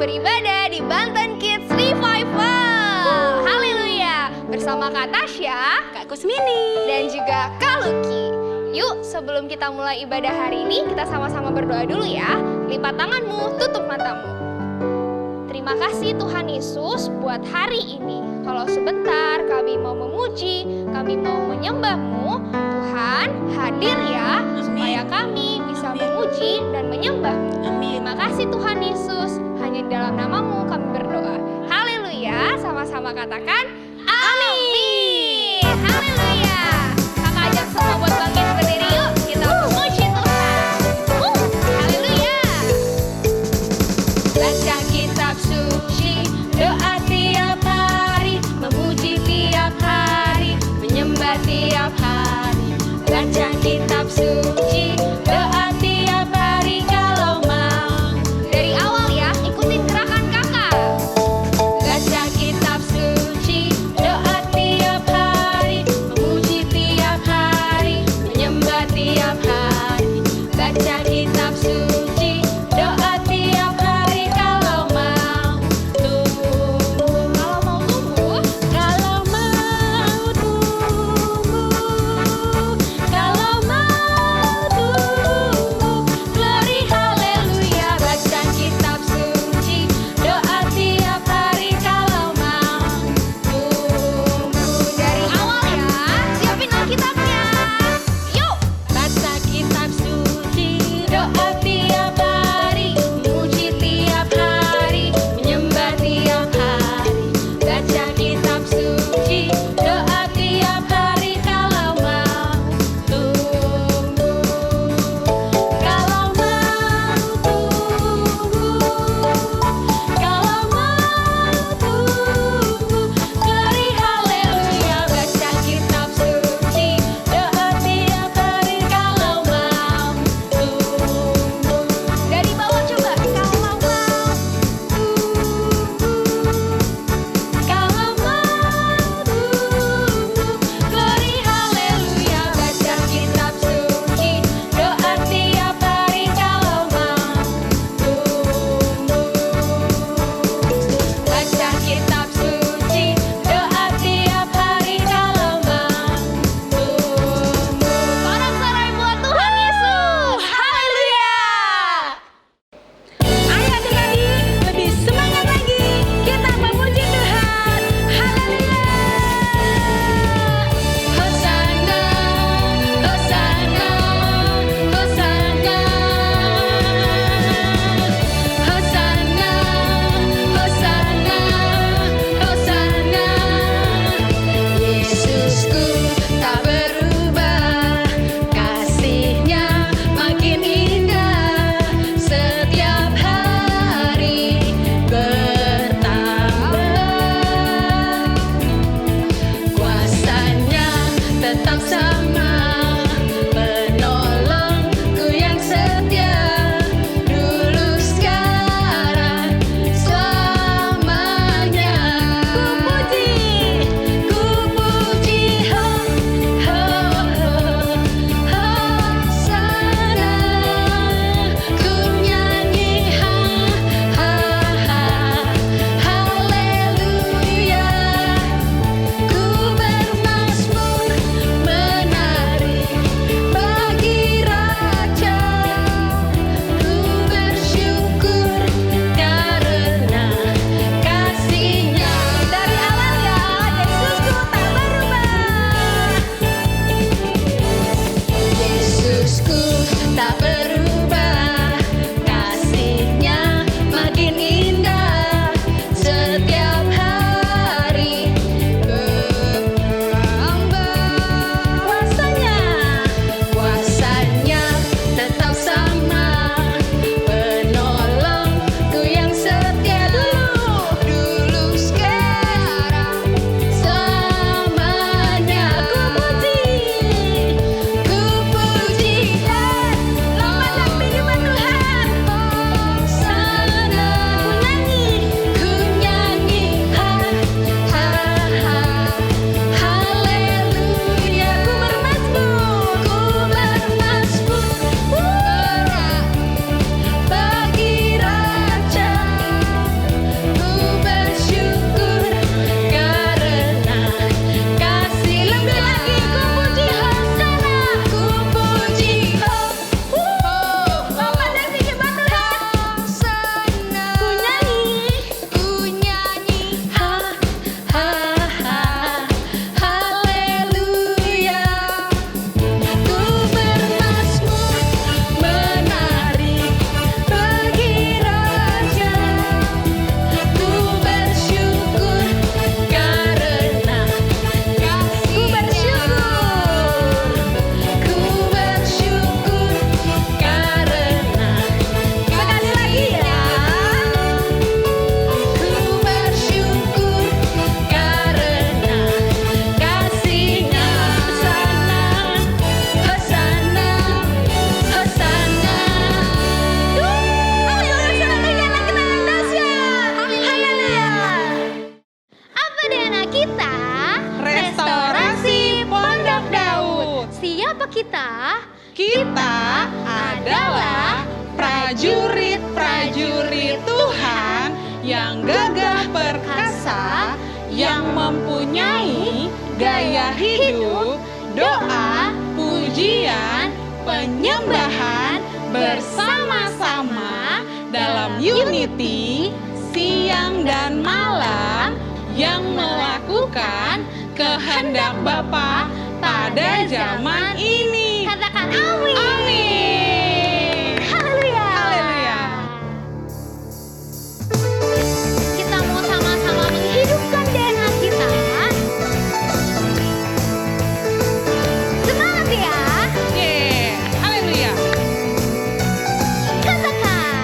beribadah di Banten Kids Revival. Haleluya. Bersama Kak Tasya, Kak Kusmini, dan juga Kak Lucky. Yuk, sebelum kita mulai ibadah hari ini, kita sama-sama berdoa dulu ya. Lipat tanganmu, tutup matamu. Terima kasih Tuhan Yesus buat hari ini. Kalau sebentar kami mau memuji, kami mau menyembah-Mu, Tuhan hadir ya, supaya kami bisa memuji dan menyembah-Mu. Terima kasih Tuhan Yesus, hanya di dalam nama-Mu kami berdoa. Haleluya, sama-sama katakan amin. Haleluya. Kakak ajak semua buat bangkit berdiri yuk, kita memuji Tuhan. Haleluya. Baca kitab suci, doa tiap hari, memuji tiap hari, menyembah tiap hari. Baca kitab suci, doa tiap hari kalau mau. Dari awal ya, ikutin gerakan kakak. Baca kitab suci, doa tiap hari, memuji tiap hari, menyembah tiap hari. Baca kitab suci, doa tiap hari kalau mau tumbuh. Kalau mau tumbuh, kalau mau tumbuh, kalau mau tumbuh, glory haleluya. Baca kitab suci, doa tiap hari kalau mau tumbuh. Dari awal ya, siapin Alkitabnya. Yuk, baca kitab suci, doa tiap hari, memuji tiap hari, menyembah tiap hari. Baca kitab suci, doa tiap hari kalau mau tumbuh. kalau mau tumbuh, kalau mau tumbuh, Glory haleluya. Baca kitab suci, doa tiap hari kalau mau tumbuh. Dari bawah coba, kalau mau tumbuh, kalau mau tumbuh. Glory haleluya. Baca kitab suci, doa tiap hari kalau mau tumbuh. Baca kitab suci, doa tiap hari kalau mau tumbuh. Sorak-sorai buat Tuhan Yesus. Haleluya. ayo adik-adik lebih semangat lagi, kita memuji Tuhan. Haleluya. Hosana, Hosana, Hosana. Hosana, Hosana, Hosana. Yesusku tak berubah, kasih-Nya makin indah, setiap hari bertambah. Kuasa-Nya tetap sama, penolongku yang setia, dulu sekarang selamanya. Ku puji, ho, ho, ho, Hosana. Ku nyanyi, ha, ha, ha, haleluya. Ku bermazmur menangis Siapa kita? Kita adalah prajurit-prajurit Tuhan yang gagah perkasa, yang mempunyai gaya hidup, doa, pujian, penyembahan bersama-sama dalam unity siang dan malam, yang melakukan kehendak Bapa pada zaman ini. Katakan amin. Amin. Haleluya. Haleluya. Kita mau sama-sama menghidupkan DNA kita. Semangat ya. Yeay. Haleluya. Katakan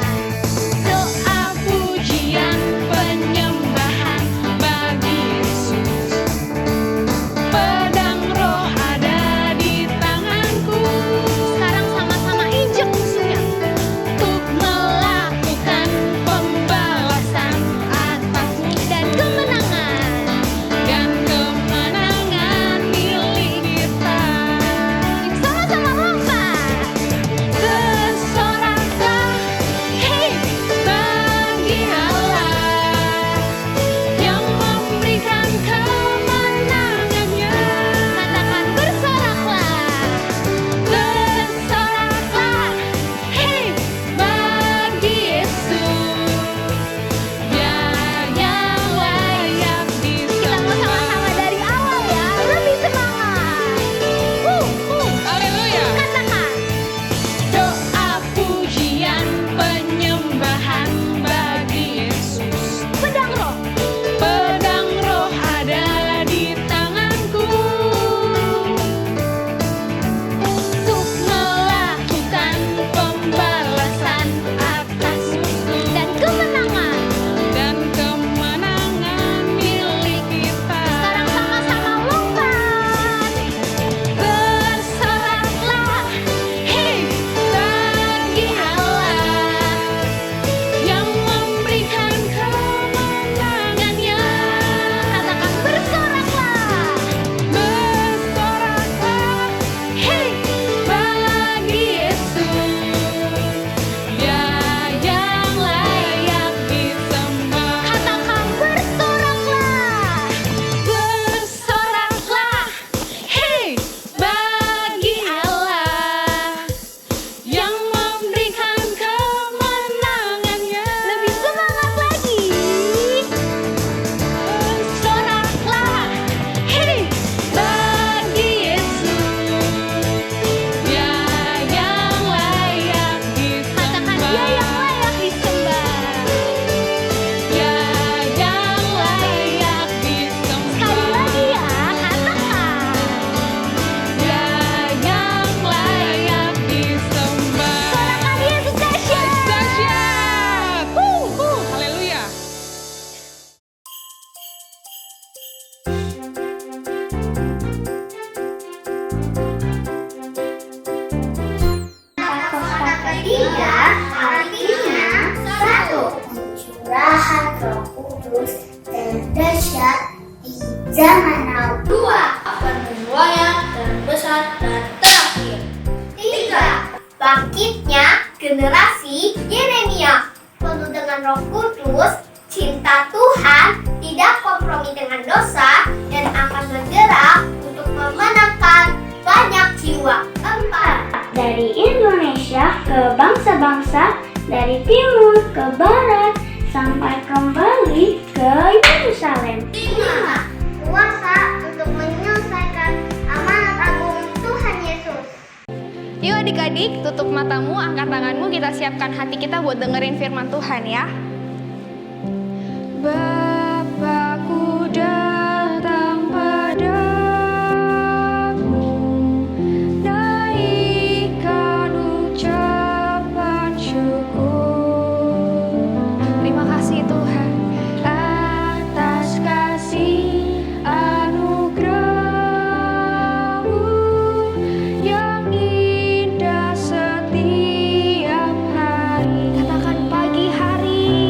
Doa pujian penyembahan bagi Yesus. Pedang roh ada di tanganku. sekarang sama-sama injek musuhnya. Untuk melakukan pembalasan atasmu Dan kemenangan. dan kemenangan milik kita. Sama-sama lompat. Bersoraklah, hei, bagi Allah yang memberikan kemenangannya. Katakan bersoraklah. Bersoraklah, hei, bagi Yesus, Dia yang layak Kita mau disembah. sama-sama dari awal ya. Lebih semangat. Haleluya. Katakan Doa pujian penyembahan bagi Yesus. pedang roh. Pedang roh ada di tanganku untuk melakukan pembalasan atas musuh Dan kemenangan. dan kemenangan milik kita. Sekarang sama-sama lompat. Bersoraklah, hei, bagi Allah yang memberikan kemenangannya. Katakan bersoraklah. Bersoraklah, hei, bagi Yesus, Dia yang layak disembah. Katakan bersoraklah. Bersoraklah, hei, bagi Allah yang memberikan kemenangannya. Lebih semangat lagi. Bersoraklah, hei, bagi Yesus, Dia yang layak Katakan disembah. dia yang layak disembah. Dia yang layak disembah. Sekali lagi ya, katakan. Dia yang layak disembah. Sorakan Yesus dahsyat. Dahsyat. Haleluya. Kata ketiga artinya satu, curahan Roh Kudus terdahsyat di zaman now. Dua, penuaian terbesar dan terakhir. Tiga, bangkitnya generasi Yeremia penuh dengan Roh Kudus, cinta Tuhan, tidak kompromi dengan dosa, dan akan bergerak untuk memenangkan banyak jiwa. Empat, dari Indonesia ke bangsa-bangsa, dari timur ke barat, sampai kembali ke Yerusalem. 5. Kuasa untuk menyelesaikan amanat agung Tuhan Yesus. Yuk adik-adik, tutup matamu, angkat tanganmu, kita siapkan hati kita buat dengerin firman Tuhan ya. Bapakku datang padamu, naikkan ucapan syukur. Terima kasih Tuhan atas kasih anugerah-Mu yang indah setiap hari. Katakan pagi hari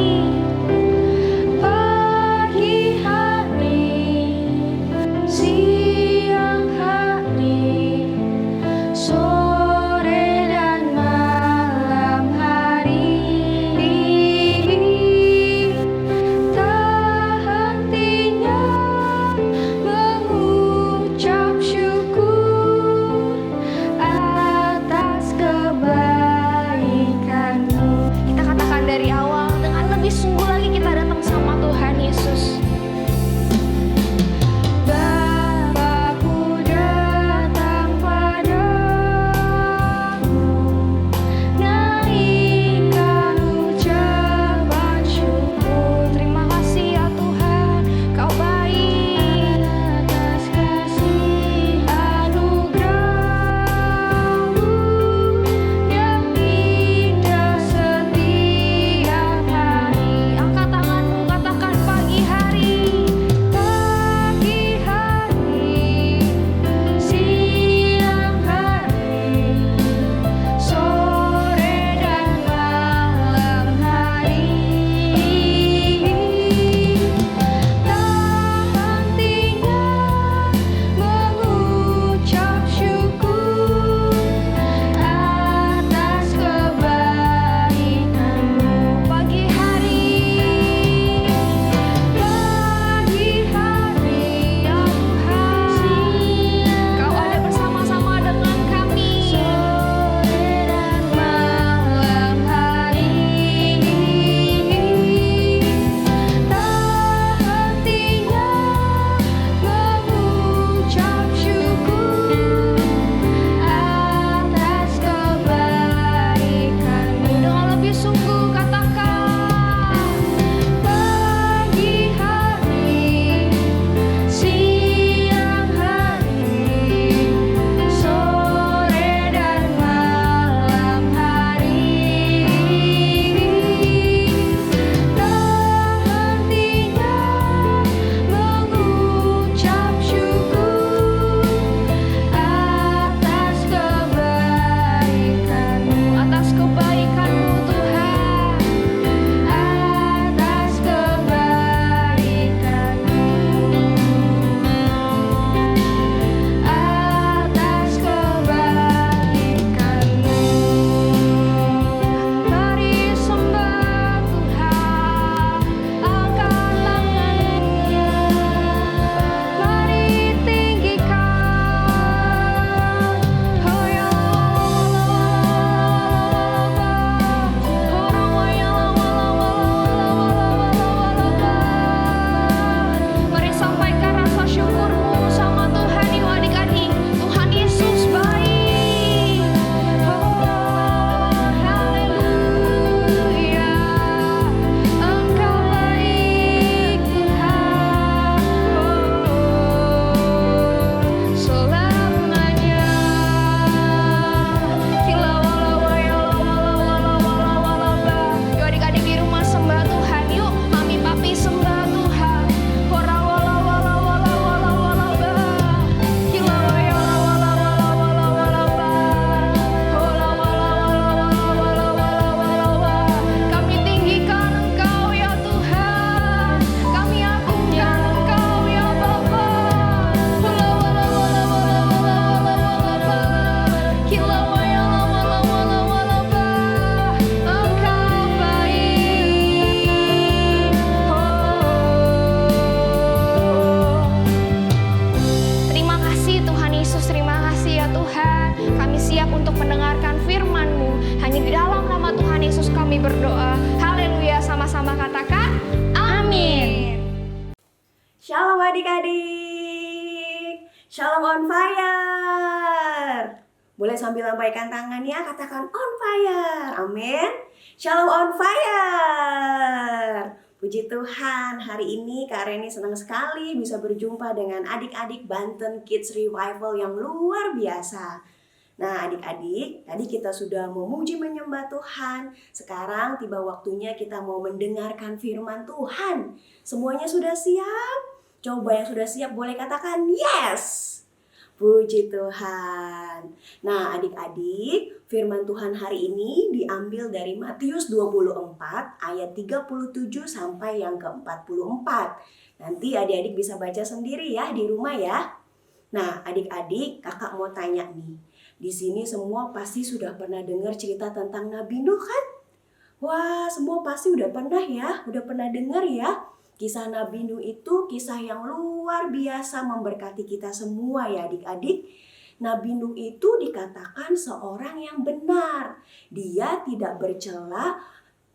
Tuhan. Kami siap untuk mendengarkan firman-Mu. Hanya di dalam nama Tuhan Yesus kami berdoa. Haleluya, sama-sama katakan amin. Shalom adik-adik, shalom on fire. Boleh sambil lambaikan tangannya, katakan on fire, amin. Shalom on fire. Puji Tuhan, hari ini Kak Reni senang sekali bisa berjumpa dengan adik-adik Banten Kids Revival yang luar biasa. Nah adik-adik, tadi kita sudah memuji menyembah Tuhan. Sekarang tiba waktunya kita mau mendengarkan firman Tuhan. Semuanya sudah siap? Coba yang sudah siap boleh katakan yes. Puji Tuhan. Nah adik-adik, firman Tuhan hari ini diambil dari Matius 24 ayat 37 sampai yang ke-44. Nanti adik-adik bisa baca sendiri ya di rumah ya. Nah adik-adik, kakak mau tanya nih. Di sini semua pasti sudah pernah dengar cerita tentang Nabi Nuh kan? Wah, semua pasti udah pernah ya, udah pernah dengar ya. Kisah Nabi Nuh itu kisah yang luar biasa memberkati kita semua ya adik-adik. Nabi Nuh itu dikatakan seorang yang benar. Dia tidak bercela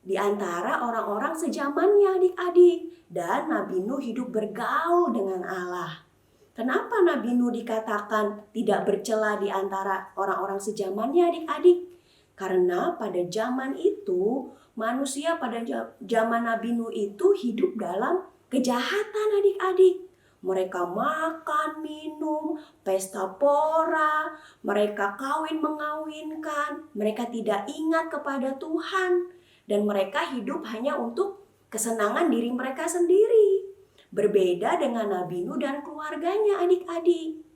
di antara orang-orang sezamannya adik-adik. Dan Nabi Nuh hidup bergaul dengan Allah. Kenapa Nabi Nuh dikatakan tidak bercela di antara orang-orang sezamannya adik-adik? Karena pada zaman itu manusia pada zaman Nabi Nuh itu hidup dalam kejahatan adik-adik. Mereka makan, minum, pesta pora, mereka kawin mengawinkan, mereka tidak ingat kepada Tuhan. Dan mereka hidup hanya untuk kesenangan diri mereka sendiri. Berbeda dengan Nabi Nuh dan keluarganya adik-adik.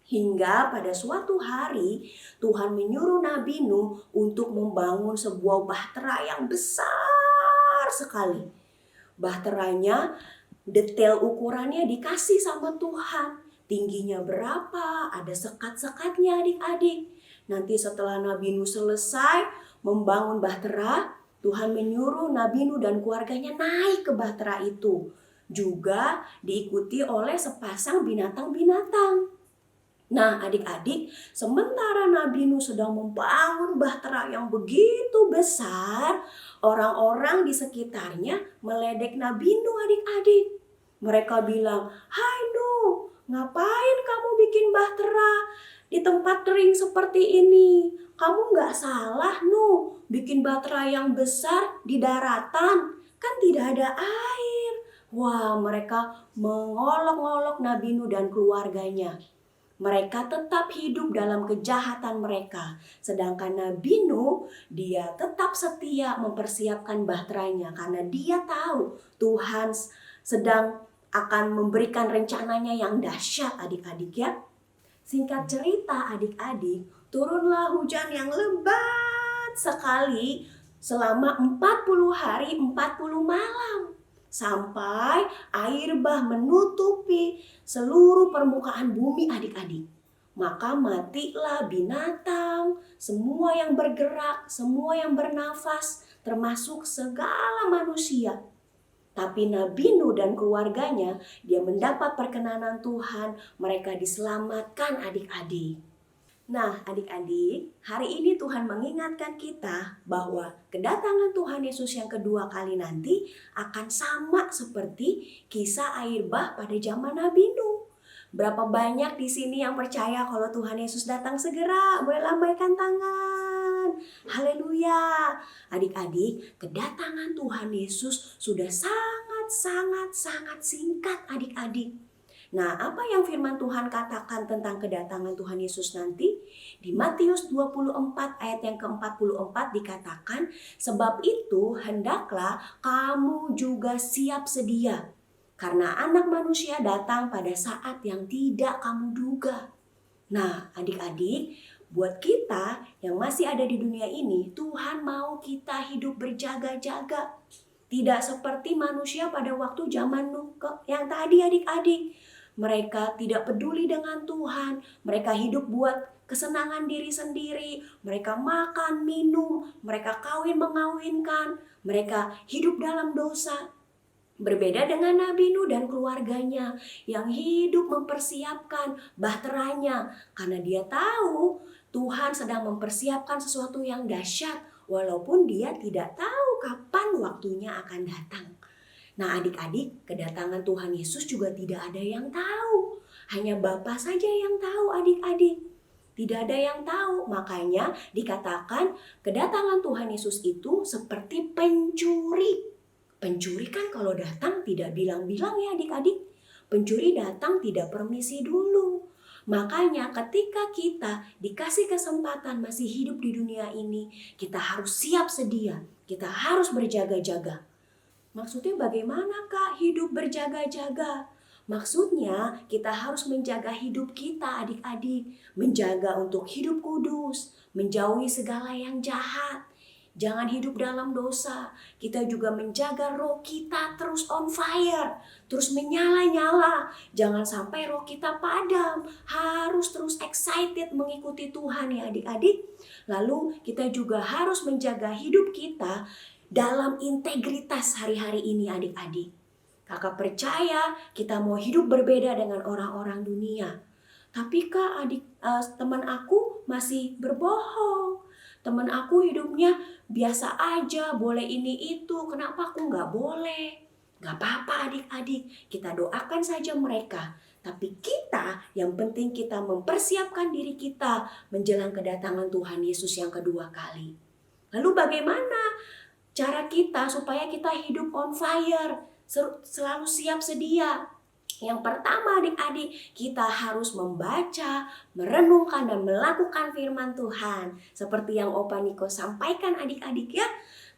Hingga pada suatu hari Tuhan menyuruh Nabi Nuh untuk membangun sebuah bahtera yang besar sekali. Bahteranya detail ukurannya dikasih sama Tuhan. Tingginya berapa, ada sekat-sekatnya adik-adik. Nanti setelah Nabi Nuh selesai membangun bahtera, Tuhan menyuruh Nabi Nuh dan keluarganya naik ke bahtera itu. Juga diikuti oleh sepasang binatang-binatang. Nah adik-adik, sementara Nabi Nuh sedang membangun bahtera yang begitu besar, orang-orang di sekitarnya meledek Nabi Nuh adik-adik. Mereka bilang, "Hai Nuh, ngapain kamu bikin bahtera di tempat kering seperti ini? Kamu nggak salah Nuh, bikin bahtera yang besar di daratan, kan tidak ada air." Wah, mereka mengolok-olok Nabi Nuh dan keluarganya. Mereka tetap hidup dalam kejahatan mereka. Sedangkan Nabi Nuh, dia tetap setia mempersiapkan bahteranya. Karena dia tahu Tuhan sedang akan memberikan rencananya yang dahsyat adik-adik ya. Singkat cerita adik-adik, turunlah hujan yang lebat sekali selama 40 hari 40 malam. Sampai air bah menutupi seluruh permukaan bumi adik-adik. Maka matilah binatang, semua yang bergerak, semua yang bernafas, termasuk segala manusia. Tapi Nabi Nuh dan keluarganya, dia mendapat perkenanan Tuhan, mereka diselamatkan adik-adik. Nah adik-adik, hari ini Tuhan mengingatkan kita bahwa kedatangan Tuhan Yesus yang kedua kali nanti akan sama seperti kisah air bah pada zaman Nabi Nuh. Berapa banyak di sini yang percaya kalau Tuhan Yesus datang segera? Boleh lambaikan tangan. Haleluya. Adik-adik, kedatangan Tuhan Yesus sudah sangat singkat adik-adik. Nah, apa yang firman Tuhan katakan tentang kedatangan Tuhan Yesus nanti? Di Matius 24 ayat yang ke-44 dikatakan, "Sebab itu hendaklah kamu juga siap sedia, karena anak manusia datang pada saat yang tidak kamu duga." Nah, adik-adik, buat kita yang masih ada di dunia ini, Tuhan mau kita hidup berjaga-jaga. Tidak seperti manusia pada waktu zaman Nuh yang tadi adik-adik. Mereka tidak peduli dengan Tuhan. Mereka hidup buat kesenangan diri sendiri. Mereka makan, minum. Mereka kawin mengawinkan. Mereka hidup dalam dosa. Berbeda dengan Nabi Nuh dan keluarganya yang hidup mempersiapkan bahteranya karena dia tahu Tuhan sedang mempersiapkan sesuatu yang dahsyat walaupun dia tidak tahu kapan waktunya akan datang. Nah adik-adik, kedatangan Tuhan Yesus juga tidak ada yang tahu. Hanya Bapa saja yang tahu adik-adik. Tidak ada yang tahu, makanya dikatakan kedatangan Tuhan Yesus itu seperti pencuri. Pencuri kan kalau datang tidak bilang-bilang ya adik-adik. Pencuri datang tidak permisi dulu. Makanya ketika kita dikasih kesempatan masih hidup di dunia ini, kita harus siap sedia. Kita harus berjaga-jaga. Maksudnya bagaimana Kak hidup berjaga-jaga? Maksudnya kita harus menjaga hidup kita adik-adik. Menjaga untuk hidup kudus. Menjauhi segala yang jahat. Jangan hidup dalam dosa. Kita juga menjaga roh kita terus on fire. Terus menyala-nyala. Jangan sampai roh kita padam. Harus terus excited mengikuti Tuhan ya adik-adik. Lalu kita juga harus menjaga hidup kita dalam integritas hari-hari ini adik-adik. Kakak percaya kita mau hidup berbeda dengan orang-orang dunia. Tapi Kak teman aku masih berbohong. Teman aku hidupnya biasa aja, boleh ini itu, kenapa aku nggak boleh? Nggak apa-apa adik-adik, kita doakan saja mereka. Tapi kita, yang penting kita mempersiapkan diri kita menjelang kedatangan Tuhan Yesus yang kedua kali. Lalu bagaimana cara kita supaya kita hidup on fire, selalu siap sedia? Yang pertama adik-adik, kita harus membaca, merenungkan dan melakukan firman Tuhan. Seperti yang Opa Niko sampaikan adik-adik ya.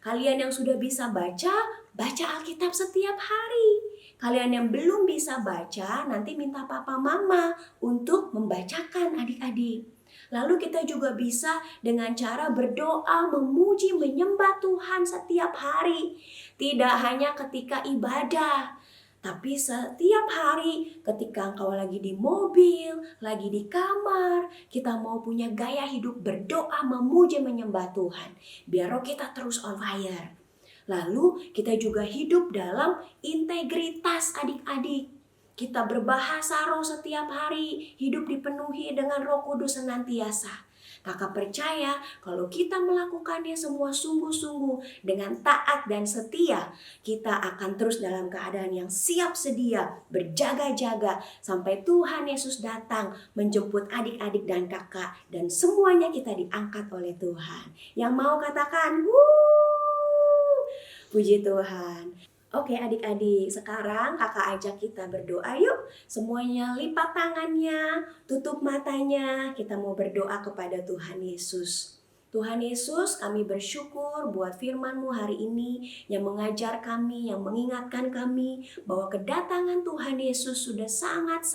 Kalian yang sudah bisa baca, baca Alkitab setiap hari. Kalian yang belum bisa baca, nanti minta papa mama untuk membacakan adik-adik. Lalu kita juga bisa dengan cara berdoa, memuji, menyembah Tuhan setiap hari. Tidak hanya ketika ibadah. Tapi setiap hari ketika engkau lagi di mobil, lagi di kamar, kita mau punya gaya hidup berdoa, memuji, menyembah Tuhan. Biar roh kita terus on fire. Lalu kita juga hidup dalam integritas adik-adik. Kita berbahasa roh setiap hari, hidup dipenuhi dengan Roh Kudus senantiasa. Kakak percaya kalau kita melakukannya semua sungguh-sungguh dengan taat dan setia, kita akan terus dalam keadaan yang siap sedia, berjaga-jaga sampai Tuhan Yesus datang menjemput adik-adik dan kakak dan semuanya kita diangkat oleh Tuhan. Yang mau katakan, wuh, puji Tuhan. Oke adik-adik, sekarang kakak ajak kita berdoa yuk. Semuanya lipat tangannya, tutup matanya. Kita mau berdoa kepada Tuhan Yesus. Tuhan Yesus, kami bersyukur buat firman-Mu hari ini yang mengajar kami, yang mengingatkan kami bahwa kedatangan Tuhan Yesus sudah sangat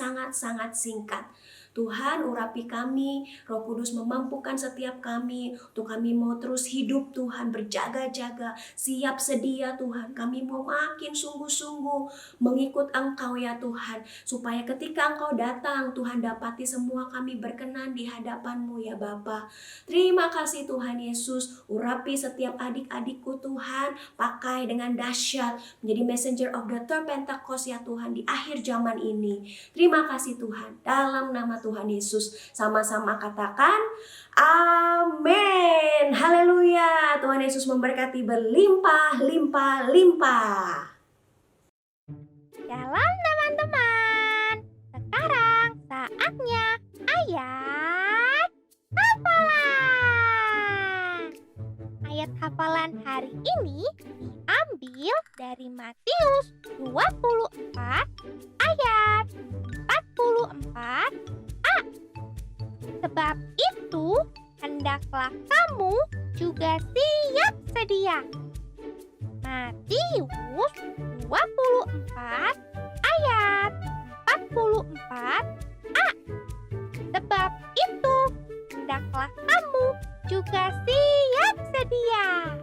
singkat. Tuhan urapi kami, Roh Kudus memampukan setiap kami untuk kami mau terus hidup Tuhan, berjaga-jaga, siap sedia Tuhan. Kami mau makin sungguh-sungguh mengikut Engkau ya Tuhan, supaya ketika Engkau datang Tuhan dapati semua kami berkenan di hadapan-Mu ya Bapa. Terima kasih Tuhan Yesus, urapi setiap adik-adikku Tuhan, pakai dengan dahsyat menjadi messenger of the third Pentecost ya Tuhan di akhir zaman ini. Terima kasih Tuhan, dalam nama Tuhan Yesus, sama-sama katakan amin. Haleluya. Tuhan Yesus memberkati berlimpah-limpah-limpah. Shalom teman-teman. Sekarang saatnya ayat hafalan. Ayat hafalan hari ini diambil dari Matius 24 ayat 44. Sebab itu, hendaklah kamu juga siap sedia. Matius 24 ayat 44a. Sebab itu, hendaklah kamu juga siap sedia.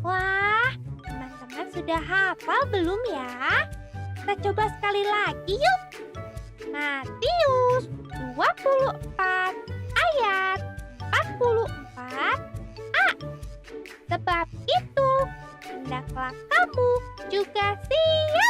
Wah, teman-teman sudah hafal belum ya? Kita coba sekali lagi yuk. Matius 24 ayat 44a. Sebab itu, hendaklah kamu juga siap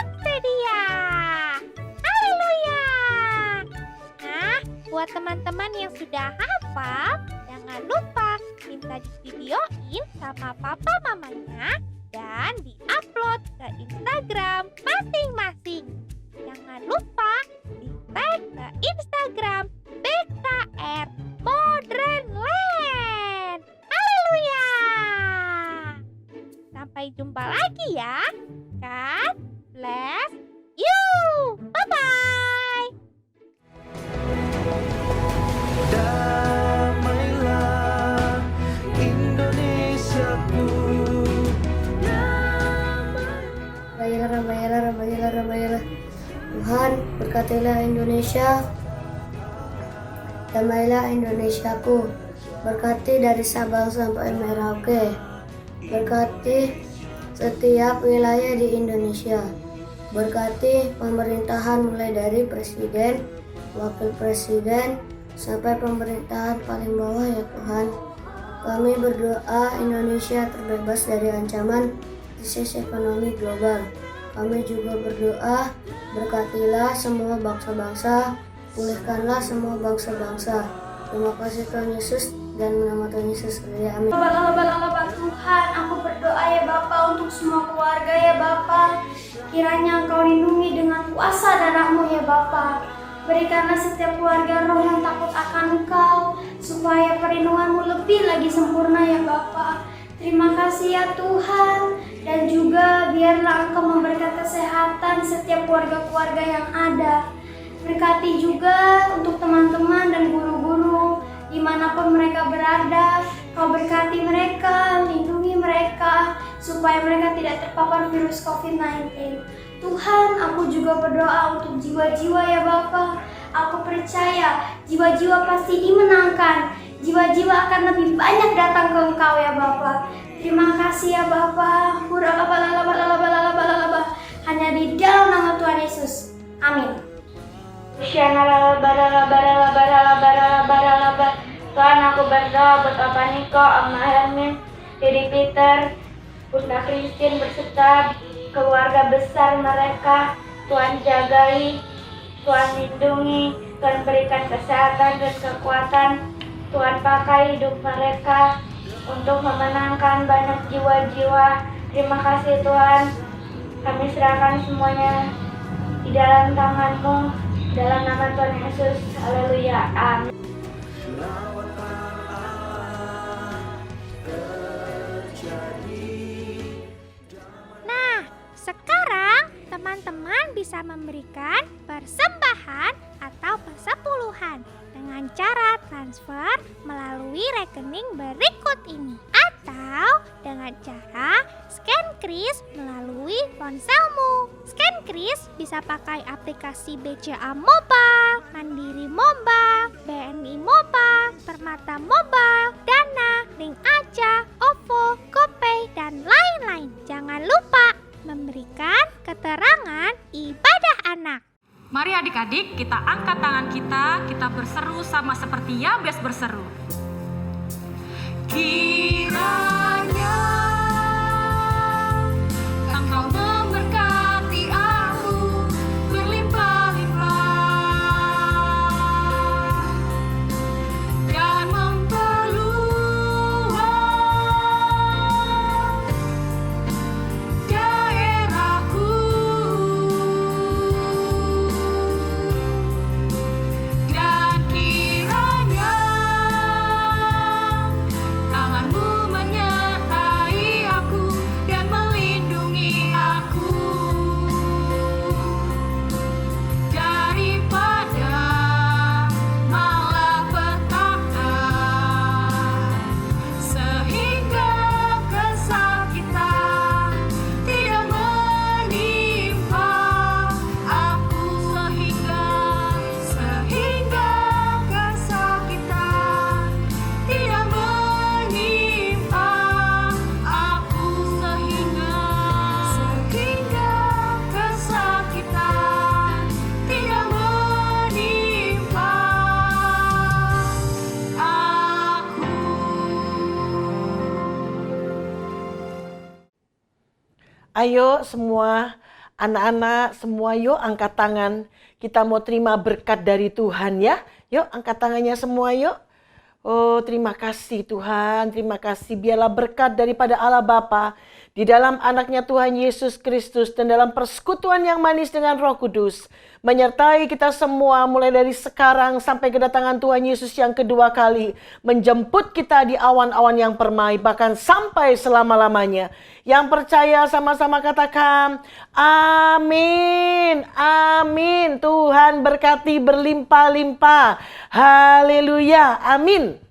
Buat teman-teman yang sudah hafal, jangan lupa minta di-videoin sama papa mamanya dan di-upload ke Instagram masing-masing. Jangan lupa di-tag ke Instagram BKR Modern Land. Haleluya! Sampai jumpa lagi ya. God bless you. Bye-bye. Damailah Indonesiaku. Ramayana. Tuhan, berkatilah Indonesia. Damailah Indonesiaku. Berkati dari Sabang sampai Merauke. Berkati setiap wilayah di Indonesia. Berkati pemerintahan mulai dari presiden, wakil presiden, sampai pemerintahan paling bawah ya Tuhan. Kami berdoa Indonesia terbebas dari ancaman krisis ekonomi global. Kami juga berdoa berkatilah semua bangsa-bangsa, pulihkanlah semua bangsa-bangsa. Terima kasih Tuhan Yesus dan nama Tuhan Yesus. Amin. Tuhan, aku berdoa ya Bapa untuk semua keluarga ya Bapa. Kiranya Engkau lindungi dengan kuasa darah-Mu ya Bapa. Berikanlah setiap keluarga roh yang takut akan Engkau, supaya perlindungan-Mu lebih lagi sempurna ya Bapa. Terima kasih ya Tuhan, dan juga biarlah Engkau memberikan kesehatan setiap keluarga-keluarga yang ada. Berkati juga untuk teman-teman dan guru-guru dimanapun mereka berada. Kau berkati mereka, lindungi mereka, supaya mereka tidak terpapar virus COVID-19. Tuhan, aku juga berdoa untuk jiwa-jiwa ya Bapa. Aku percaya jiwa-jiwa pasti dimenangkan. Jiwa-jiwa akan lebih banyak datang ke Engkau ya Bapa. Terima kasih ya Bapa. Hanya di dalam nama Tuhan Yesus. Amin. Tuhan, aku berdoa buat Papa Niko, Oma Helmin, Dede Peter, Bunda Christine berserta keluarga besar mereka. Tuhan jagai, Tuhan lindungi, Tuhan berikan kesehatan dan kekuatan. Tuhan pakai hidup mereka untuk memenangkan banyak jiwa-jiwa. Terima kasih Tuhan. Kami serahkan semuanya di dalam tangan-Mu. Dalam nama Tuhan Yesus. Haleluya. Amin. Nah, sekarang teman-teman bisa memberikan persembahan atau persepuluhan dengan cara transfer melalui rekening berikut ini, atau dengan cara scan kris melalui ponselmu. Scan kris bisa pakai aplikasi BCA Mobile, Mandiri Mobile, BNI Mobile, Permata Mobile, Dana, Link Aja, OVO, GoPay, dan lain-lain. Jangan lupa memberikan keterangan ibadah anak. Mari adik-adik, kita angkat tangan kita berseru sama seperti Yabes berseru. Kiranya Engkau memberkati aku berlimpah-limpah dan memperluas daerahku, dan kiranya tangan-Mu menyertai aku dan melindungi aku daripada malapetaka, sehingga kesakitan tidak menimpa aku, sehingga kesakitan tidak menimpa aku, sehingga kesakitan tidak menimpa aku. Ayo semua Anak-anak semua yuk angkat tangan. Kita mau terima berkat dari Tuhan ya. Yuk angkat tangannya semua yuk. Oh terima kasih Tuhan, terima kasih. Biarlah berkat daripada Allah Bapa di dalam anaknya Tuhan Yesus Kristus dan dalam persekutuan yang manis dengan Roh Kudus menyertai kita semua mulai dari sekarang sampai kedatangan Tuhan Yesus yang kedua kali, menjemput kita di awan-awan yang permai bahkan sampai selama-lamanya. Yang percaya sama-sama katakan amin, amin. Tuhan berkati berlimpah-limpah. Haleluya, amin.